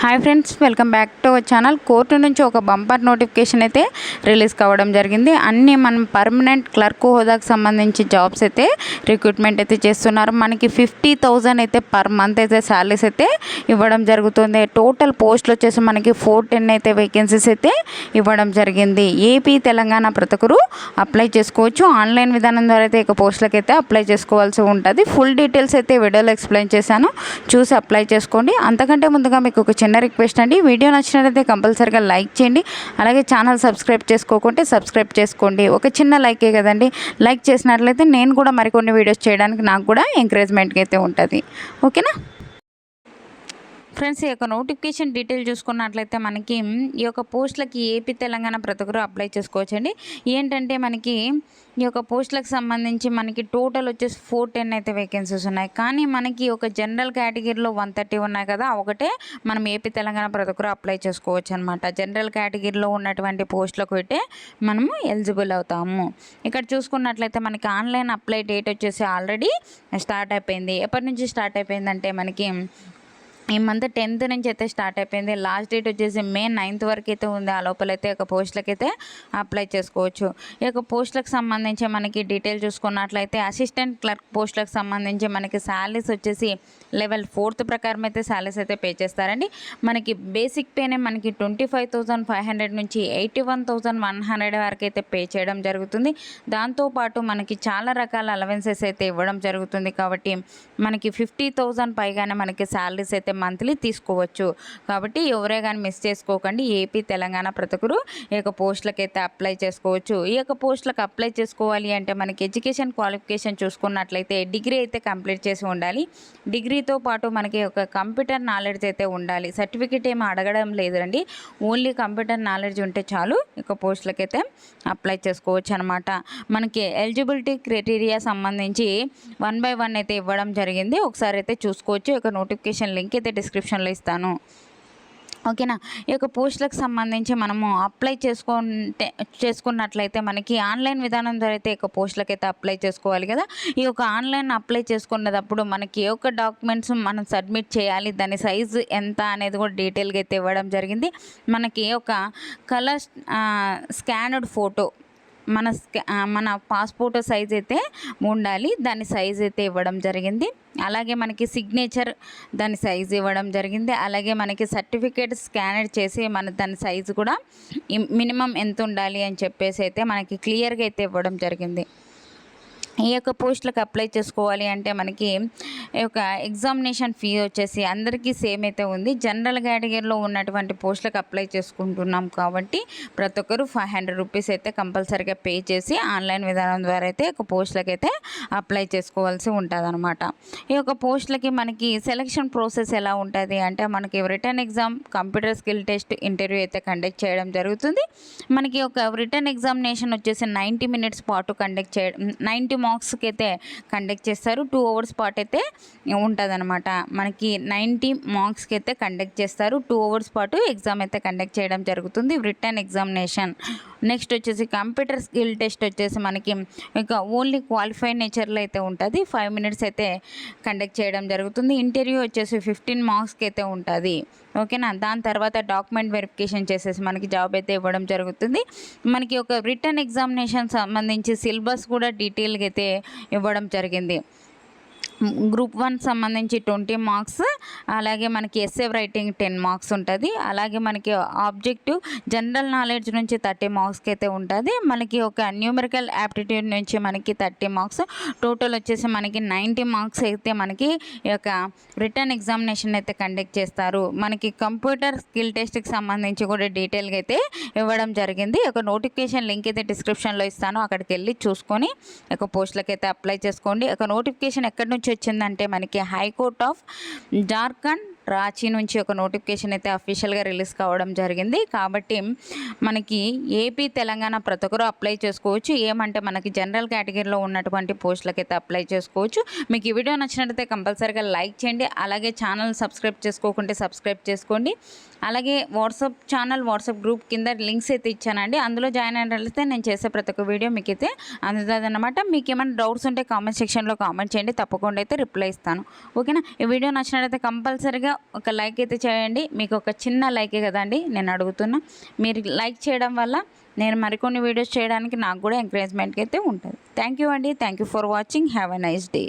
Hi friends, welcome back to our channel. Court నుంచి ఒక bumper notification అయితే release కావడం జరిగింది. అన్నీ మనం పర్మనెంట్ క్లర్క్ హోదాకు సంబంధించి జాబ్స్ అయితే రిక్రూట్మెంట్ అయితే చేస్తున్నారు. మనకి 50,000 అయితే పర్ మంత్ అయితే శాలరీస్ అయితే ఇవ్వడం జరుగుతుంది. టోటల్ పోస్టులు వచ్చేసి మనకి 410 అయితే వేకెన్సీస్ అయితే ఇవ్వడం జరిగింది. ఏపీ తెలంగాణ ప్రతి ఒక్కరు అప్లై చేసుకోవచ్చు. ఆన్లైన్ విధానం ద్వారా అయితే ఇక పోస్టులకు అయితే అప్లై చేసుకోవాల్సి ఉంటుంది. ఫుల్ డీటెయిల్స్ అయితే వీడియోలో ఎక్స్ప్లెయిన్ చేశాను, చూసి అప్లై చేసుకోండి. అంతకంటే ముందుగా మీకు ఒక చిన్న రిక్వెస్ట్ అండి, వీడియో నచ్చినట్లయితే కంపల్సరీగా లైక్ చేయండి. అలాగే ఛానల్ సబ్స్క్రైబ్ చేసుకోకుంటే సబ్స్క్రైబ్ చేసుకోండి. ఒక చిన్న లైకే కదండి, లైక్ చేసినట్లయితే నేను కూడా మరికొన్ని వీడియోస్ చేయడానికి నాకు కూడా ఎంకరేజ్మెంట్గా అయితే ఉంటుంది. ఓకేనా ఫ్రెండ్స్, ఈ యొక్క నోటిఫికేషన్ డీటెయిల్ చూసుకున్నట్లయితే మనకి ఈ యొక్క పోస్టులకి ఏపీ తెలంగాణ ప్రతి ఒక్కరు అప్లై చేసుకోవచ్చండి. ఏంటంటే మనకి ఈ యొక్క పోస్టులకు సంబంధించి మనకి టోటల్ వచ్చేసి 410 అయితే వేకెన్సీస్ ఉన్నాయి. కానీ మనకి ఒక జనరల్ కేటగిరీలో 130 ఉన్నాయి కదా, ఒకటే మనం ఏపీ తెలంగాణ ప్రతి ఒక్కరు అప్లై చేసుకోవచ్చు అనమాట. జనరల్ కేటగిరీలో ఉన్నటువంటి పోస్టులకు అయితే మనము ఎలిజిబుల్ అవుతాము. ఇక్కడ చూసుకున్నట్లయితే మనకి ఆన్లైన్ అప్లై డేట్ వచ్చేసి ఆల్రెడీ స్టార్ట్ అయిపోయింది. ఎప్పటి నుంచి స్టార్ట్ అయిపోయిందంటే మనకి ఈ మంత్ 10th నుంచి అయితే స్టార్ట్ అయిపోయింది. లాస్ట్ డేట్ వచ్చేసి May 9th వరకు అయితే ఉంది. ఆ లోపలైతే ఒక పోస్టులకి అయితే అప్లై చేసుకోవచ్చు. ఈ యొక్క పోస్టులకు సంబంధించి మనకి డీటెయిల్ చూసుకున్నట్లయితే అసిస్టెంట్ క్లర్క్ పోస్టులకు సంబంధించి మనకి శాలరీస్ వచ్చేసి లెవెల్ 4th ప్రకారం అయితే శాలరీస్ అయితే పే చేస్తారండి. మనకి బేసిక్ పేనే మనకి 25,500 నుంచి 81,100 వరకు అయితే పే చేయడం జరుగుతుంది. దాంతోపాటు మనకి చాలా రకాల అలవెన్సెస్ అయితే ఇవ్వడం జరుగుతుంది. కాబట్టి మనకి 50,000 పైగానే మనకి శాలరీస్ అయితే మంత్లీ తీసుకోవచ్చు. కాబట్టి ఎవరే కానీ మిస్ చేసుకోకండి. ఏపీ తెలంగాణ ప్రతి ఒక్కరు ఈ యొక్క పోస్టులకు అయితే అప్లై చేసుకోవచ్చు. ఈ యొక్క పోస్టులకు అప్లై చేసుకోవాలి అంటే మనకి ఎడ్యుకేషన్ క్వాలిఫికేషన్ చూసుకున్నట్లయితే డిగ్రీ అయితే కంప్లీట్ చేసి ఉండాలి. డిగ్రీతో పాటు మనకి ఒక కంప్యూటర్ నాలెడ్జ్ అయితే ఉండాలి. సర్టిఫికేట్ ఏమి అడగడం లేదండి, ఓన్లీ కంప్యూటర్ నాలెడ్జ్ ఉంటే చాలు ఇక పోస్టులకు అయితే అప్లై చేసుకోవచ్చు అనమాట. మనకి ఎలిజిబిలిటీ క్రైటీరియా సంబంధించి 1 by 1 అయితే ఇవ్వడం జరిగింది. ఒకసారి అయితే చూసుకోవచ్చు. ఇక నోటిఫికేషన్ లింక్ అయితే డిస్క్రిప్షన్లో ఇస్తాను. ఓకేనా. ఈ యొక్క పోస్టులకు సంబంధించి మనము అప్లై చేసుకున్నట్లయితే మనకి ఆన్లైన్ విధానం ద్వారా అయితే ఈ పోస్టులకు అయితే అప్లై చేసుకోవాలి కదా. ఈ యొక్క ఆన్లైన్ అప్లై చేసుకున్నప్పుడు మనకి ఏ ఒక్క డాక్యుమెంట్స్ మనం సబ్మిట్ చేయాలి, దాని సైజు ఎంత అనేది కూడా డీటెయిల్గా అయితే ఇవ్వడం జరిగింది. మనకి ఒక కలర్ స్కానర్డ్ ఫోటో మన పాస్పోర్ట్ సైజ్ అయితే ఉండాలి, దాని సైజ్ అయితే ఇవ్వడం జరిగింది. అలాగే మనకి సిగ్నేచర్ దాని సైజు ఇవ్వడం జరిగింది. అలాగే మనకి సర్టిఫికేట్ స్కానర్ చేసి దాని సైజు కూడా మినిమం ఎంత ఉండాలి అని చెప్పేసి అయితే మనకి క్లియర్గా అయితే ఇవ్వడం జరిగింది. ఈ యొక్క పోస్టులకు అప్లై చేసుకోవాలి అంటే మనకి ఈ యొక్క ఎగ్జామినేషన్ ఫీ వచ్చేసి అందరికీ సేమ్ అయితే ఉంది. జనరల్ కేటగిరీలో ఉన్నటువంటి పోస్టులకు అప్లై చేసుకుంటున్నాం కాబట్టి ప్రతి ఒక్కరు 500 రూపీస్ అయితే కంపల్సరీగా పే చేసి ఆన్లైన్ విధానం ద్వారా అయితే ఒక పోస్టులకు అయితే అప్లై చేసుకోవాల్సి ఉంటుంది అనమాట. ఈ యొక్క పోస్టులకి మనకి సెలక్షన్ ప్రాసెస్ ఎలా ఉంటుంది అంటే మనకి return exam, computer skill test, interview అయితే కండక్ట్ చేయడం జరుగుతుంది. మనకి ఒక రిటర్న్ ఎగ్జామినేషన్ వచ్చేసి 90 minutes పాటు కండక్ట్ చేయడం, 90 మార్క్స్కి అయితే కండక్ట్ చేస్తారు. 2 hours పాటు అయితే ఉంటుంది అనమాట. మనకి 90 మార్క్స్కి అయితే కండక్ట్ చేస్తారు. 2 hours పాటు ఎగ్జామ్ అయితే కండక్ట్ చేయడం జరుగుతుంది, రిటర్న్ ఎగ్జామినేషన్. నెక్స్ట్ వచ్చేసి కంప్యూటర్ స్కిల్ టెస్ట్ వచ్చేసి మనకి ఇక ఓన్లీ క్వాలిఫైడ్ నేచర్లో అయితే ఉంటుంది. 5 minutes అయితే కండక్ట్ చేయడం జరుగుతుంది. ఇంటర్వ్యూ వచ్చేసి 15 మార్క్స్కి అయితే ఉంటుంది. ఓకేనా. దాని తర్వాత డాక్యుమెంట్ వెరిఫికేషన్ చేసేసి మనకి జాబ్ అయితే ఇవ్వడం జరుగుతుంది. మనకి ఒక రిటర్న్ ఎగ్జామినేషన్ సంబంధించి సిలబస్ కూడా డీటెయిల్గా అయితే ఇవ్వడం జరిగింది. గ్రూప్ 1 సంబంధించి 20 మార్క్స్, అలాగే మనకి ఎస్ఏ రైటింగ్ 10 మార్క్స్ ఉంటుంది. అలాగే మనకి ఆబ్జెక్టివ్ జనరల్ నాలెడ్జ్ నుంచి 30 మార్క్స్కి అయితే ఉంటుంది. మనకి ఒక న్యూమరికల్ యాప్టిట్యూడ్ నుంచి మనకి 30 మార్క్స్, టోటల్ వచ్చేసి మనకి 90 మార్క్స్ అయితే మనకి ఈ యొక్క రిటర్న్ ఎగ్జామినేషన్ అయితే కండక్ట్ చేస్తారు. మనకి కంప్యూటర్ స్కిల్ టెస్ట్కి సంబంధించి కూడా డీటెయిల్గా అయితే ఇవ్వడం జరిగింది. ఒక నోటిఫికేషన్ లింక్ అయితే డిస్క్రిప్షన్లో ఇస్తాను, అక్కడికి వెళ్ళి చూసుకొని ఒక పోస్టులకు అయితే అప్లై చేసుకోండి. ఒక నోటిఫికేషన్ ఎక్కడి నుంచి వచ్చిందంటే మనకి హైకోర్ట్ ఆఫ్ జార్ఖండ్ రాంచీ నుంచి ఒక నోటిఫికేషన్ అయితే అఫీషియల్గా రిలీజ్ కావడం జరిగింది. కాబట్టి మనకి ఏపీ తెలంగాణ ప్రతి ఒక్కరు అప్లై చేసుకోవచ్చు. ఏమంటే మనకి జనరల్ కేటగిరీలో ఉన్నటువంటి పోస్టులకైతే అప్లై చేసుకోవచ్చు. మీకు ఈ వీడియో నచ్చినట్లయితే కంపల్సరీగా లైక్ చేయండి. అలాగే ఛానల్ సబ్స్క్రైబ్ చేసుకోకుంటే సబ్స్క్రైబ్ చేసుకోండి. అలాగే వాట్సాప్ గ్రూప్ కింద లింక్స్ అయితే ఇచ్చానండి. అందులో జాయిన్ అయినట్లయితే నేను చేసే ప్రతి ఒక్క వీడియో మీకు అయితే అందుతుందన్నమాట. మీకు ఏమైనా డౌట్స్ ఉంటే కామెంట్ సెక్షన్లో కామెంట్ చేయండి, తప్పకుండా అయితే రిప్లై ఇస్తాను. ఓకేనా? ఈ వీడియో నచ్చినట్లయితే కంపల్సరీగా ఒక లైక్ అయితే చేయండి. మీకు ఒక చిన్న లైకే కదండి నేను అడుగుతున్నా. మీరు లైక్ చేయడం వల్ల నేను మరికొన్ని వీడియోస్ చేయడానికి నాకు కూడా ఎంకరేజ్మెంట్కి అయితే ఉంటుంది. థ్యాంక్ యూ అండి. Thank you for watching. Have a nice day.